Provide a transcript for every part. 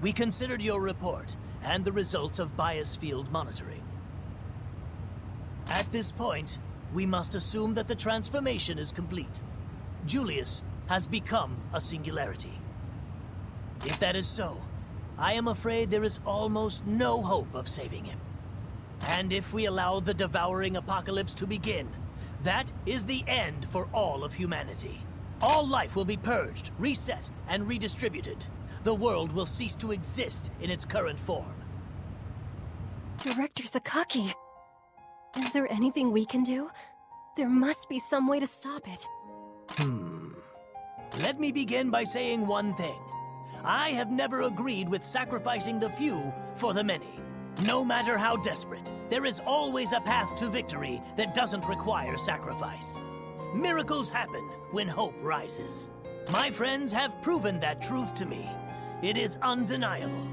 We considered your report and the results of bias field monitoring. At this point, we must assume that the transformation is complete. Julius has become a singularity. If that is so, I am afraid there is almost no hope of saving him. And if we allow the devouring apocalypse to begin, that is the end for all of humanity. All life will be purged, reset, and redistributed. The world will cease to exist in its current form. Director Sakaki, is there anything we can do? There must be some way to stop it. Let me begin by saying one thing. I have never agreed with sacrificing the few for the many. No matter how desperate, there is always a path to victory that doesn't require sacrifice. Miracles happen when hope rises. My friends have proven that truth to me. It is undeniable.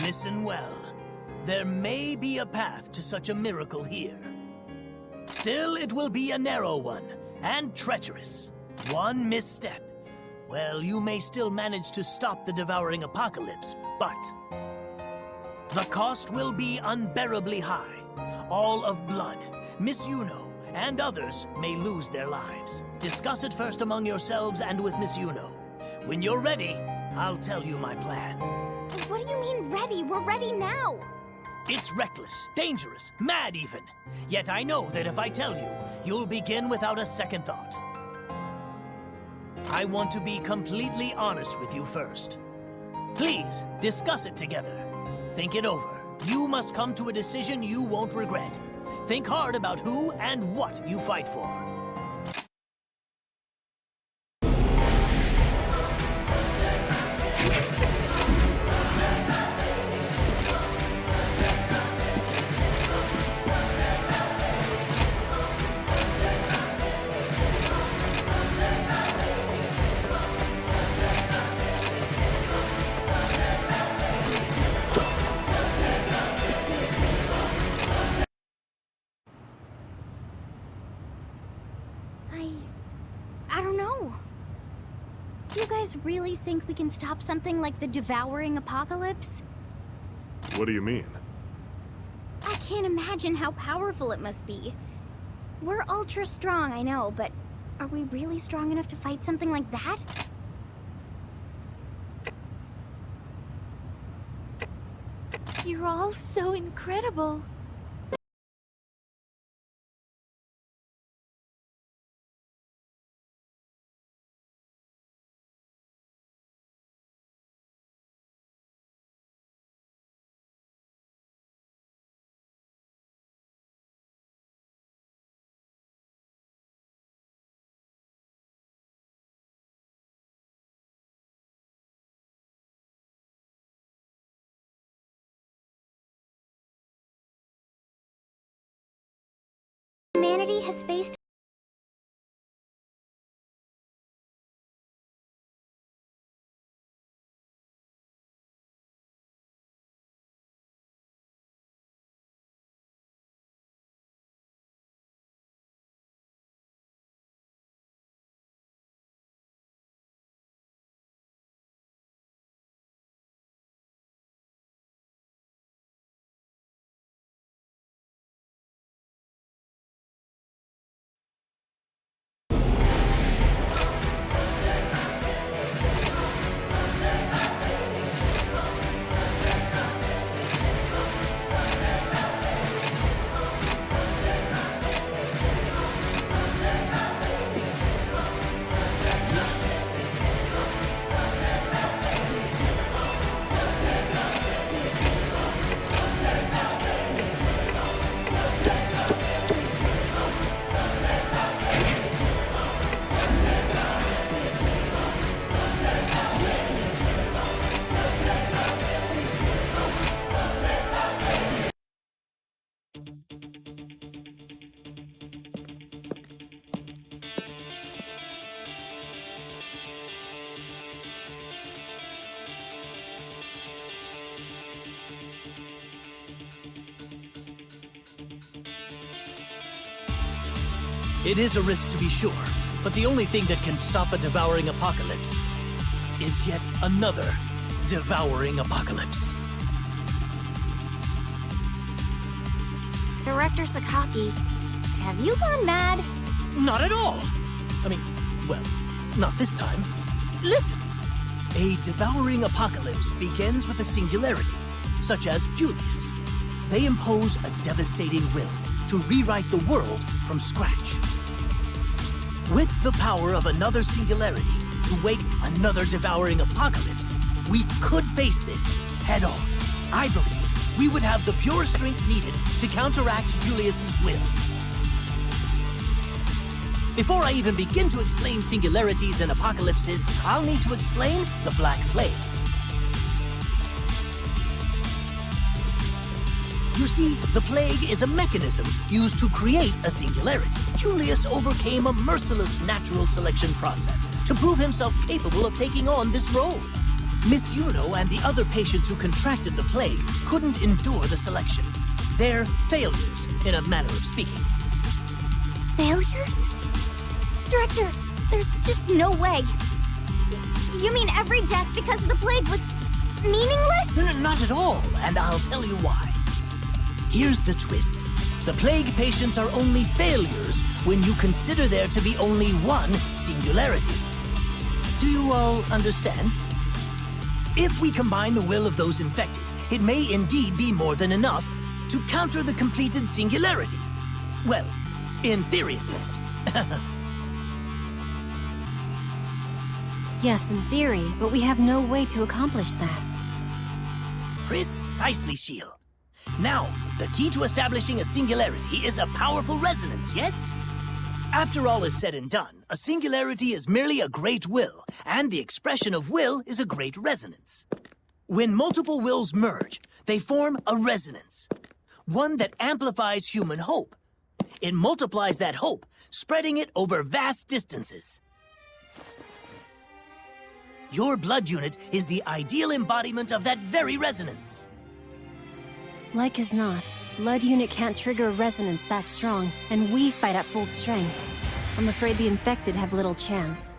Listen well. There may be a path to such a miracle here. Still, it will be a narrow one, and treacherous. One misstep. Well, you may still manage to stop the devouring apocalypse, but the cost will be unbearably high. All of blood, Miss Yuno, and others may lose their lives. Discuss it first among yourselves and with Miss Yuno. When you're ready, I'll tell you my plan. What do you mean ready? We're ready now! It's reckless, dangerous, mad even. Yet I know that if I tell you, you'll begin without a second thought. I want to be completely honest with you first. Please, discuss it together. Think it over. You must come to a decision you won't regret. Think hard about who and what you fight for. I don't know. Do you guys really think we can stop something like the devouring apocalypse? What do you mean? I can't imagine how powerful it must be. We're ultra strong, I know, but are we really strong enough to fight something like that? You're all so incredible. Humanity has faced It is a risk to be sure, but the only thing that can stop a devouring apocalypse is yet another devouring apocalypse. Director Sakaki, have you gone mad? Not at all. I mean, well, not this time. Listen. A devouring apocalypse begins with a singularity, such as Julius. They impose a devastating will to rewrite the world from scratch. With the power of another singularity to wake another devouring apocalypse, we could face this head on. I believe we would have the pure strength needed to counteract Julius's will. Before I even begin to explain singularities and apocalypses, I'll need to explain the Black Plague. You see, the plague is a mechanism used to create a singularity. Julius overcame a merciless natural selection process to prove himself capable of taking on this role. Miss Yuno and the other patients who contracted the plague couldn't endure the selection. They're failures, in a manner of speaking. Failures? Director, there's just no way. You mean every death because of the plague was meaningless? Not at all, and I'll tell you why. Here's the twist. The plague patients are only failures when you consider there to be only one singularity. Do you all understand? If we combine the will of those infected, it may indeed be more than enough to counter the completed singularity. Well, in theory at least. Yes, in theory, but we have no way to accomplish that. Precisely, Shiel. Now, the key to establishing a singularity is a powerful resonance, yes? After all is said and done, a singularity is merely a great will, and the expression of will is a great resonance. When multiple wills merge, they form a resonance, one that amplifies human hope. It multiplies that hope, spreading it over vast distances. Your blood unit is the ideal embodiment of that very resonance. Like as not, blood unit can't trigger a resonance that strong, and we fight at full strength. I'm afraid the infected have little chance.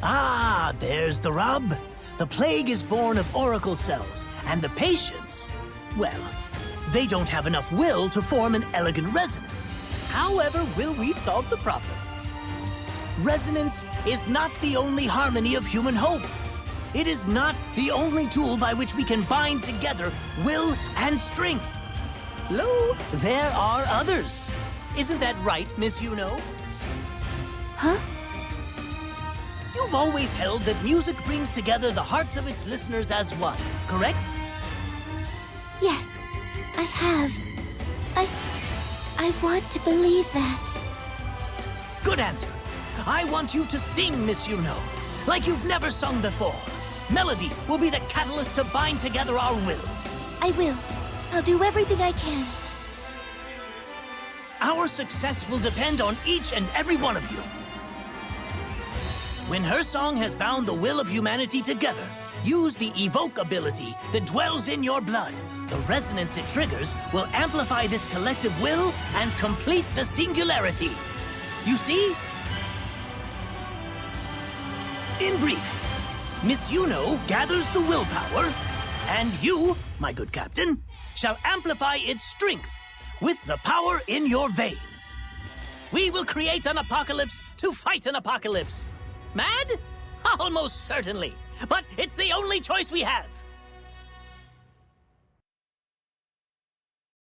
Ah, there's the rub. The plague is born of oracle cells, and the patients, well, they don't have enough will to form an elegant resonance. However, will we solve the problem? Resonance is not the only harmony of human hope. It is not the only tool by which we can bind together will and strength. Lo, there are others. Isn't that right, Miss Yuno? Huh? You've always held that music brings together the hearts of its listeners as one, correct? Yes, I have. I want to believe that. Good answer. I want you to sing, Miss Yuno, like you've never sung before. Melody will be the catalyst to bind together our wills. I will. I'll do everything I can. Our success will depend on each and every one of you. When her song has bound the will of humanity together, use the evoke ability that dwells in your blood. The resonance it triggers will amplify this collective will and complete the singularity. You see? In brief, Miss Yuno gathers the willpower, and you, my good captain, shall amplify its strength with the power in your veins. We will create an apocalypse to fight an apocalypse. Mad? Almost certainly. But it's the only choice we have.